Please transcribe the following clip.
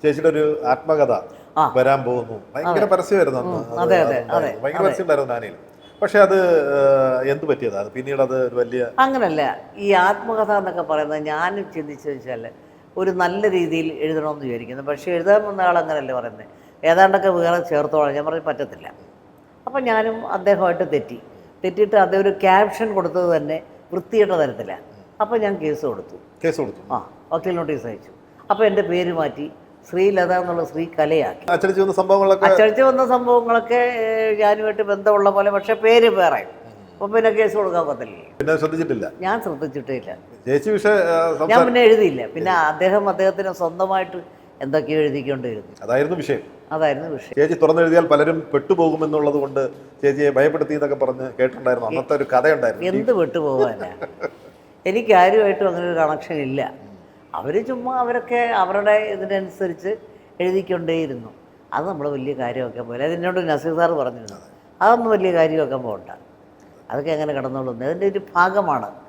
ചേച്ചിയുടെ ഒരു ആത്മകഥ ആ. വരാൻ പോകുന്നു. ഭയങ്കര പരസ്യമായിരുന്നു അന്ന്. അതെ, അതെ, അതെ, ഭയങ്കര പരസ്യം ഉണ്ടായിരുന്നു ആനയിൽ. പക്ഷെ അത് എന്ത് പറ്റിയതാ? അത് പിന്നീട് അത് ഒരു വലിയ അങ്ങനല്ല. ഈ ആത്മകഥ എന്നൊക്കെ പറയുന്നത് ഞാനും ചിന്തിച്ചു വെച്ചാൽ ഒരു നല്ല രീതിയിൽ എഴുതണമെന്ന് വിചാരിക്കുന്നു. പക്ഷേ എഴുതാൻ വന്ന ആൾ അങ്ങനെയല്ലേ പറയുന്നത്, ഏതാണ്ടൊക്കെ വേറെ ചേർത്തോളാം. ഞാൻ പറഞ്ഞു പറ്റത്തില്ല. അപ്പം ഞാനും അദ്ദേഹമായിട്ട് തെറ്റിയിട്ട് അദ്ദേഹം ഒരു ക്യാപ്ഷൻ കൊടുത്തത് തന്നെ വൃത്തികെട്ട തരത്തിലാണ്. അപ്പോൾ ഞാൻ കേസ് കൊടുത്തു. വക്കീൽ നോട്ടീസ് അയച്ചു. അപ്പോൾ എൻ്റെ പേര് മാറ്റി ശ്രീലത എന്നുള്ള ശ്രീ കലയാക്കി. അച്ചടിച്ച് വന്ന സംഭവങ്ങളൊക്കെ ഞാനുമായിട്ട് ബന്ധമുള്ള പോലെ, പക്ഷേ പേര് വേറെ. അപ്പം പിന്നെ കേസ് കൊടുക്കാൻ പറ്റില്ല. പിന്നെ ശ്രദ്ധിച്ചിട്ടില്ല. ഞാൻ ശ്രദ്ധിച്ചിട്ടില്ല. ചേച്ചി ഞാൻ പിന്നെ എഴുതിയില്ല. പിന്നെ അദ്ദേഹത്തിന് സ്വന്തമായിട്ട് എന്തൊക്കെയോ എഴുതിക്കൊണ്ടിരുന്നു. അതായിരുന്നു വിഷയം. ചേച്ചി തുറന്നെഴുതിയാൽ പലരും പെട്ടുപോകുമെന്നുള്ളത് കൊണ്ട് ചേച്ചിയെ ഭയപ്പെടുത്തി എന്നൊക്കെ പറഞ്ഞ് കേട്ടിട്ടുണ്ടായിരുന്നു. അന്നത്തെ ഒരു കഥയുണ്ടായിരുന്നു. എന്ത് പെട്ടുപോകാനാ? എനിക്ക് ആരുമായിട്ടും അങ്ങനെ ഒരു കണക്ഷൻ ഇല്ല. അവർ ചുമ്മാ അവരൊക്കെ അവരുടെ ഇതിനനുസരിച്ച് എഴുതിക്കൊണ്ടേയിരുന്നു. അത് നമ്മൾ വലിയ കാര്യമൊക്കെ പോലെ അതിനോട് നസീർ സാറ് പറഞ്ഞിരുന്നത്, അതൊന്നും വലിയ കാര്യമൊക്കെ പോകണ്ട, അതൊക്കെ അങ്ങനെ കിടന്നോളുന്നത് അതിൻ്റെ ഒരു ഭാഗമാണ്.